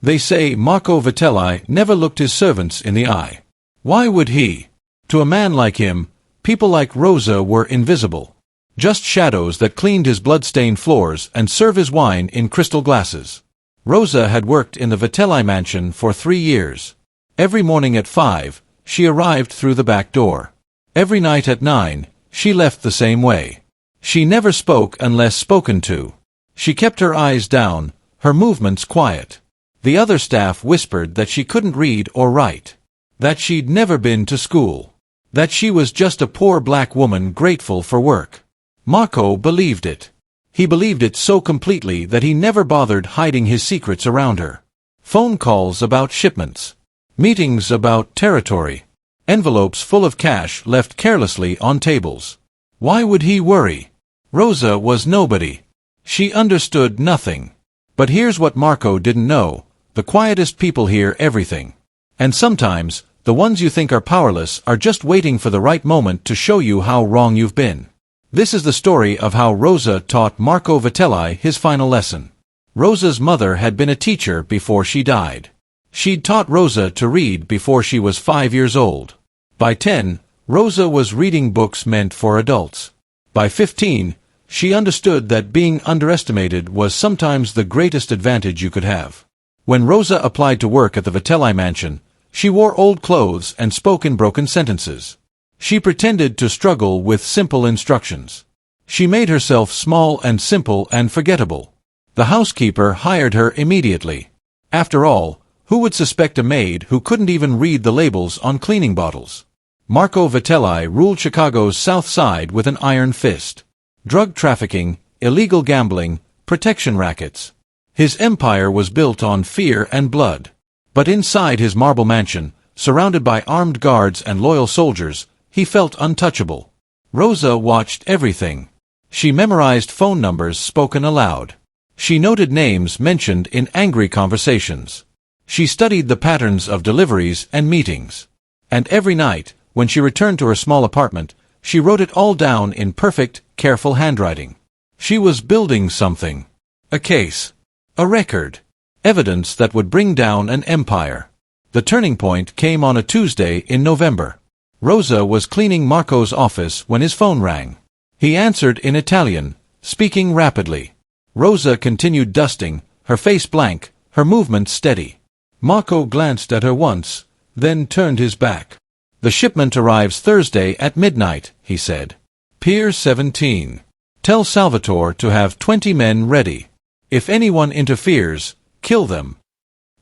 They say Marco Vitelli never looked his servants in the eye. Why would he? To a man like him, people like Rosa were invisible. Just shadows that cleaned his blood-stained floors and serve his wine in crystal glasses. Rosa had worked in the Vitelli mansion for 3 years. Every morning at 5, she arrived through the back door. Every night at 9, she left the same way. She never spoke unless spoken to. She kept her eyes down, her movements quiet. The other staff whispered that she couldn't read or write. That she'd never been to school. That she was just a poor black woman grateful for work. Marco believed it. He believed it so completely that he never bothered hiding his secrets around her. Phone calls about shipments. Meetings about territory. Envelopes full of cash left carelessly on tables. Why would he worry? Rosa was nobody. She understood nothing. But here's what Marco didn't know. The quietest people hear everything. And sometimes, the ones you think are powerless are just waiting for the right moment to show you how wrong you've been. This is the story of how Rosa taught Marco Vitelli his final lesson. Rosa's mother had been a teacher before she died. She'd taught Rosa to read before she was 5 years old. By 10, Rosa was reading books meant for adults. By 15, she understood that being underestimated was sometimes the greatest advantage you could have. When Rosa applied to work at the Vitelli mansion, she wore old clothes and spoke in broken sentences. She pretended to struggle with simple instructions. She made herself small and simple and forgettable. The housekeeper hired her immediately. After all, who would suspect a maid who couldn't even read the labels on cleaning bottles? Marco Vitelli ruled Chicago's South Side with an iron fist. Drug trafficking, illegal gambling, protection rackets. His empire was built on fear and blood. But inside his marble mansion, surrounded by armed guards and loyal soldiers, he felt untouchable. Rosa watched everything. She memorized phone numbers spoken aloud. She noted names mentioned in angry conversations. She studied the patterns of deliveries and meetings. And every night, when she returned to her small apartment, she wrote it all down in perfect, careful handwriting. She was building something. A case. A record. Evidence that would bring down an empire. The turning point came on a Tuesday in November. Rosa was cleaning Marco's office when his phone rang. He answered in Italian, speaking rapidly. Rosa continued dusting, her face blank, her movements steady. Marco glanced at her once, then turned his back. "The shipment arrives Thursday at midnight," he said. "Pier 17. Tell Salvatore to have 20 men ready. If anyone interferes, kill them."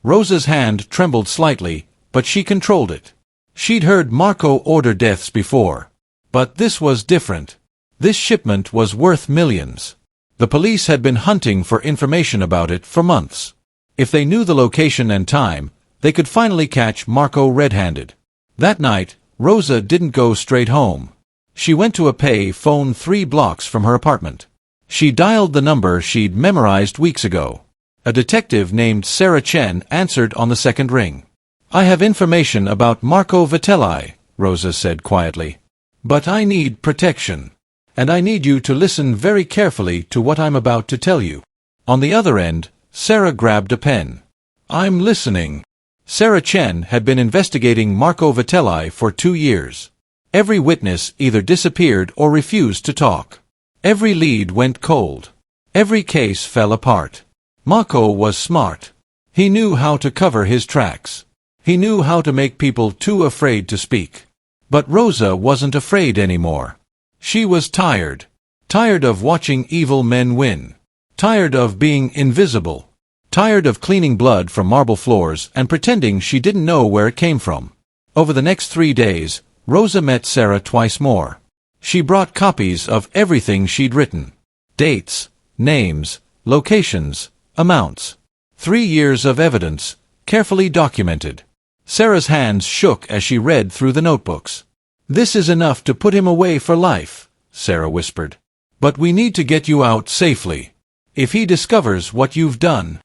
Rosa's hand trembled slightly, but she controlled it. She'd heard Marco order deaths before. But this was different. This shipment was worth millions. The police had been hunting for information about it for months. If they knew the location and time, they could finally catch Marco red-handed. That night, Rosa didn't go straight home. She went to a pay phone 3 blocks from her apartment. She dialed the number she'd memorized weeks ago. A detective named Sarah Chen answered on the second ring. "I have information about Marco Vitelli," Rosa said quietly. "But I need protection. And I need you to listen very carefully to what I'm about to tell you." On the other end, Sarah grabbed a pen. "I'm listening." Sarah Chen had been investigating Marco Vitelli for 2 years. Every witness either disappeared or refused to talk. Every lead went cold. Every case fell apart. Marco was smart. He knew how to cover his tracks. He knew how to make people too afraid to speak. But Rosa wasn't afraid anymore. She was tired. Tired of watching evil men win. Tired of being invisible. Tired of cleaning blood from marble floors and pretending she didn't know where it came from. Over the next 3 days, Rosa met Sarah twice more. She brought copies of everything she'd written. Dates, names, locations, amounts. 3 years of evidence, carefully documented. Sarah's hands shook as she read through the notebooks. "This is enough to put him away for life," Sarah whispered. "But we need to get you out safely. If he discovers what you've done—"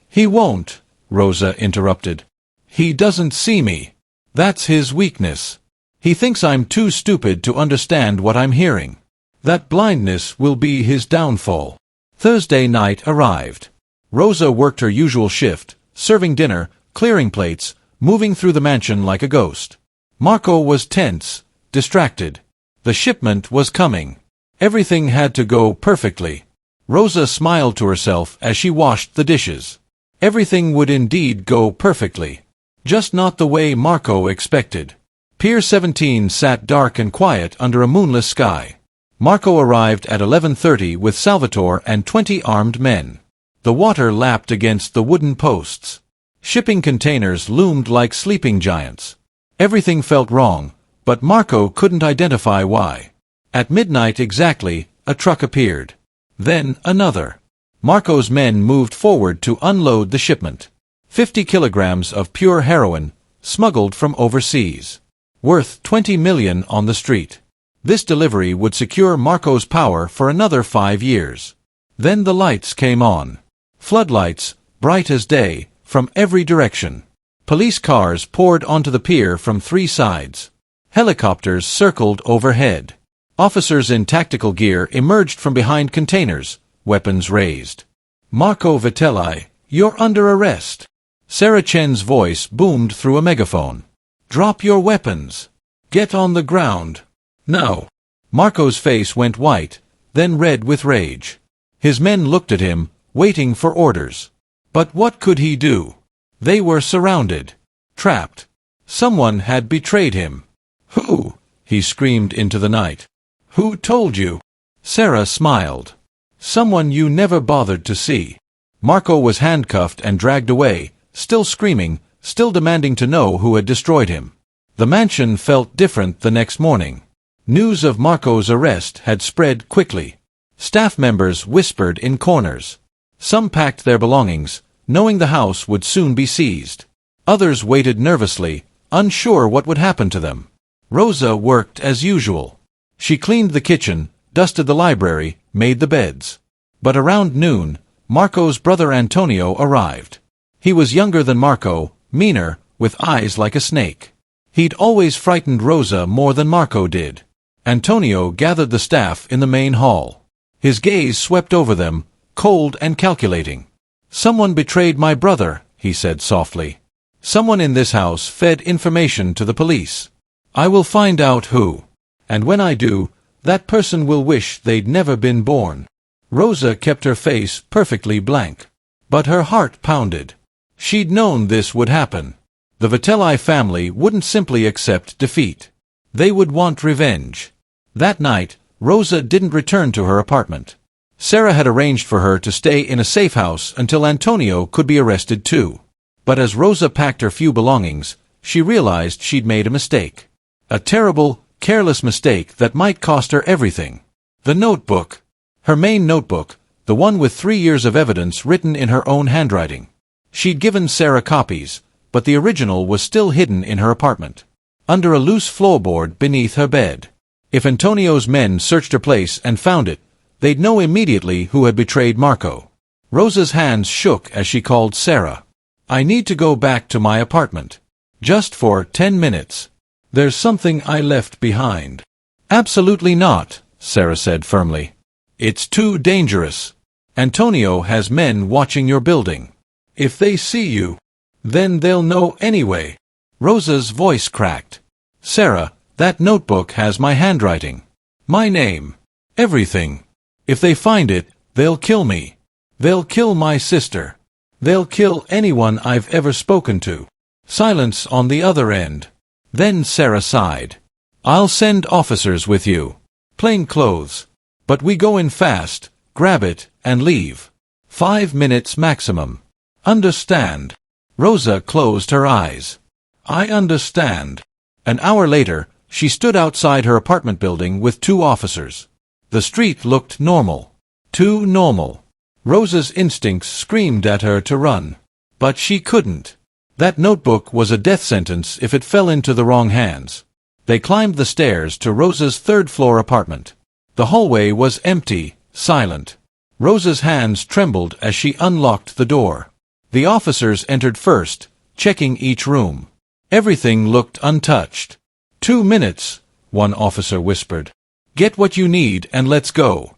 "He won't," Rosa interrupted. "He doesn't see me. That's his weakness. He thinks I'm too stupid to understand what I'm hearing. That blindness will be his downfall." Thursday night arrived. Rosa worked her usual shift, serving dinner, clearing plates, moving through the mansion like a ghost. Marco was tense, distracted. The shipment was coming. Everything had to go perfectly. Rosa smiled to herself as she washed the dishes. Everything would indeed go perfectly. Just not the way Marco expected. Pier 17 sat dark and quiet under a moonless sky. Marco arrived at 11:30 with Salvatore and 20 armed men. The water lapped against the wooden posts. Shipping containers loomed like sleeping giants. Everything felt wrong, but Marco couldn't identify why. At midnight exactly, a truck appeared. Then another. Marco's men moved forward to unload the shipment. 50 kilograms of pure heroin, smuggled from overseas. Worth $20 million on the street. This delivery would secure Marco's power for another 5 years. Then the lights came on. Floodlights, bright as day, from every direction. Police cars poured onto the pier from 3 sides. Helicopters circled overhead. Officers in tactical gear emerged from behind containers, weapons raised. Marco Vitelli, you're under arrest. Sarah Chen's voice boomed through a megaphone. Drop your weapons. Get on the ground. Now. Marco's face went white, then red with rage. His men looked at him, waiting for orders. But what could he do? They were surrounded. Trapped. Someone had betrayed him. Who? He screamed into the night. Who told you? Sarah smiled. Someone you never bothered to see. Marco was handcuffed and dragged away, still screaming, still demanding to know who had destroyed him. The mansion felt different the next morning. News of Marco's arrest had spread quickly. Staff members whispered in corners. Some packed their belongings, knowing the house would soon be seized. Others waited nervously, unsure what would happen to them. Rosa worked as usual. She cleaned the kitchen, dusted the library, made the beds. But around noon, Marco's brother Antonio arrived. He was younger than Marco, meaner, with eyes like a snake. He'd always frightened Rosa more than Marco did. Antonio gathered the staff in the main hall. His gaze swept over them, cold and calculating. Someone betrayed my brother, he said softly. Someone in this house fed information to the police. I will find out who. And when I do, that person will wish they'd never been born. Rosa kept her face perfectly blank. But her heart pounded. She'd known this would happen. The Vitelli family wouldn't simply accept defeat. They would want revenge. That night, Rosa didn't return to her apartment. Sarah had arranged for her to stay in a safe house until Antonio could be arrested too. But as Rosa packed her few belongings, she realized she'd made a mistake. A terrible, careless mistake that might cost her everything. The notebook. Her main notebook, the one with 3 years of evidence written in her own handwriting. She'd given Sarah copies, but the original was still hidden in her apartment. Under a loose floorboard beneath her bed. If Antonio's men searched her place and found it, they'd know immediately who had betrayed Marco. Rosa's hands shook as she called Sarah. I need to go back to my apartment. Just for 10 minutes. There's something I left behind. Absolutely not, Sarah said firmly. It's too dangerous. Antonio has men watching your building. If they see you, then they'll know anyway. Rosa's voice cracked. Sarah, that notebook has my handwriting. My name. Everything. If they find it, they'll kill me. They'll kill my sister. They'll kill anyone I've ever spoken to. Silence on the other end. Then Sarah sighed. I'll send officers with you. Plain clothes. But we go in fast, grab it, and leave. 5 minutes maximum. Understand? Rosa closed her eyes. I understand. An hour later, she stood outside her apartment building with 2 officers. The street looked normal. Too normal. Rosa's instincts screamed at her to run. But she couldn't. That notebook was a death sentence if it fell into the wrong hands. They climbed the stairs to Rosa's 3rd-floor apartment. The hallway was empty, silent. Rosa's hands trembled as she unlocked the door. The officers entered first, checking each room. Everything looked untouched. 2 minutes, one officer whispered. Get what you need and let's go.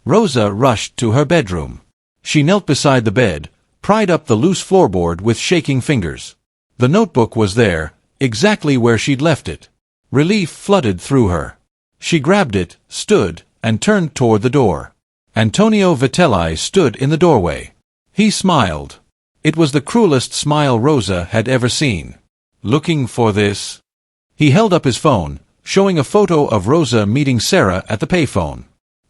Rosa rushed to her bedroom. She knelt beside the bed, pried up the loose floorboard with shaking fingers. The notebook was there, exactly where she'd left it. Relief flooded through her. She grabbed it, stood, and turned toward the door. Antonio Vitelli stood in the doorway. He smiled. It was the cruelest smile Rosa had ever seen. "Looking for this?" He held up his phone, showing a photo of Rosa meeting Sarah at the payphone.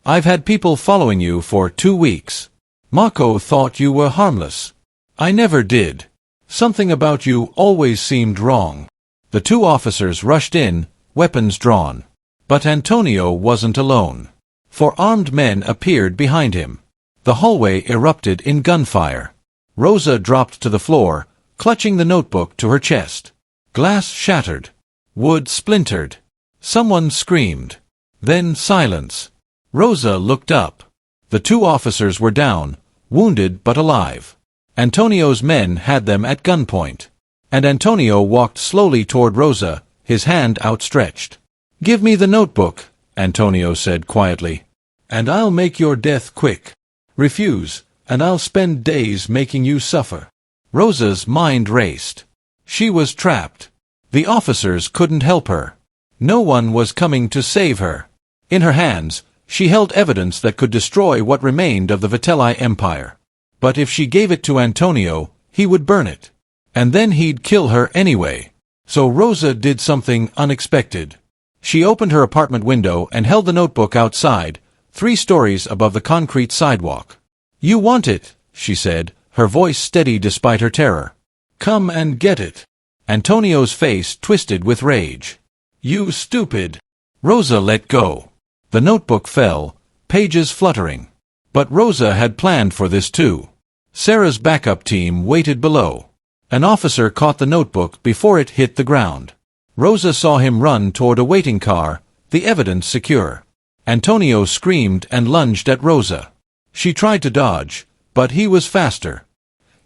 "I've had people following you for 2 weeks. Marco thought you were harmless. I never did. Something about you always seemed wrong." The 2 officers rushed in, weapons drawn. But Antonio wasn't alone. 4 armed men appeared behind him. The hallway erupted in gunfire. Rosa dropped to the floor, clutching the notebook to her chest. Glass shattered. Wood splintered. Someone screamed. Then silence. Rosa looked up. The 2 officers were down, wounded but alive. Antonio's men had them at gunpoint. And Antonio walked slowly toward Rosa, his hand outstretched. "Give me the notebook," Antonio said quietly. "And I'll make your death quick. Refuse, and I'll spend days making you suffer." Rosa's mind raced. She was trapped. The officers couldn't help her. No one was coming to save her. In her hands, she held evidence that could destroy what remained of the Vitelli Empire. But if she gave it to Antonio, he would burn it. And then he'd kill her anyway. So Rosa did something unexpected. She opened her apartment window and held the notebook outside, 3 stories above the concrete sidewalk. "You want it," she said, her voice steady despite her terror. "Come and get it." Antonio's face twisted with rage. "You stupid." Rosa let go. The notebook fell, pages fluttering. But Rosa had planned for this too. Sarah's backup team waited below. An officer caught the notebook before it hit the ground. Rosa saw him run toward a waiting car, the evidence secure. Antonio screamed and lunged at Rosa. She tried to dodge, but he was faster.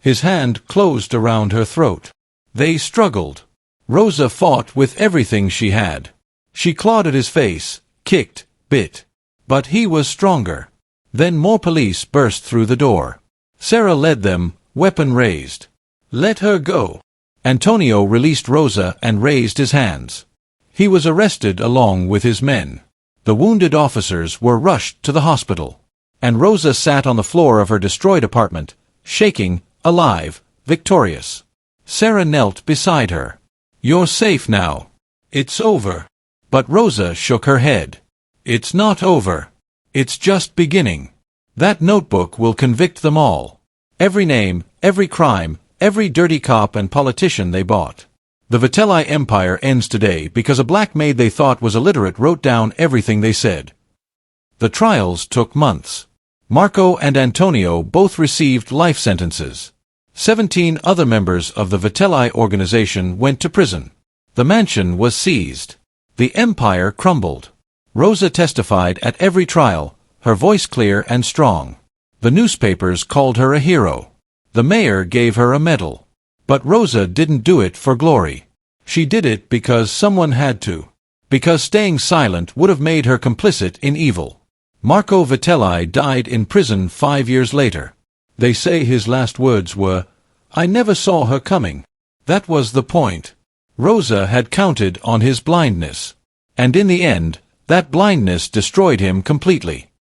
His hand closed around her throat. They struggled. Rosa fought with everything she had. She clawed at his face, kicked, bit. But he was stronger. Then more police burst through the door. Sarah led them, weapon raised. "Let her go." Antonio released Rosa and raised his hands. He was arrested along with his men. The wounded officers were rushed to the hospital. And Rosa sat on the floor of her destroyed apartment, shaking, alive, victorious. Sarah knelt beside her. "You're safe now. It's over." But Rosa shook her head. "It's not over. It's just beginning. That notebook will convict them all. Every name, every crime, every dirty cop and politician they bought. The Vitelli Empire ends today because a black maid they thought was illiterate wrote down everything they said." The trials took months. Marco and Antonio both received life sentences. 17 other members of the Vitelli organization went to prison. The mansion was seized. The empire crumbled. Rosa testified at every trial, her voice clear and strong. The newspapers called her a hero. The mayor gave her a medal. But Rosa didn't do it for glory. She did it because someone had to. Because staying silent would have made her complicit in evil. Marco Vitelli died in prison 5 years later. They say his last words were, "I never saw her coming." That was the point. Rosa had counted on his blindness. And in the end, that blindness destroyed him completely.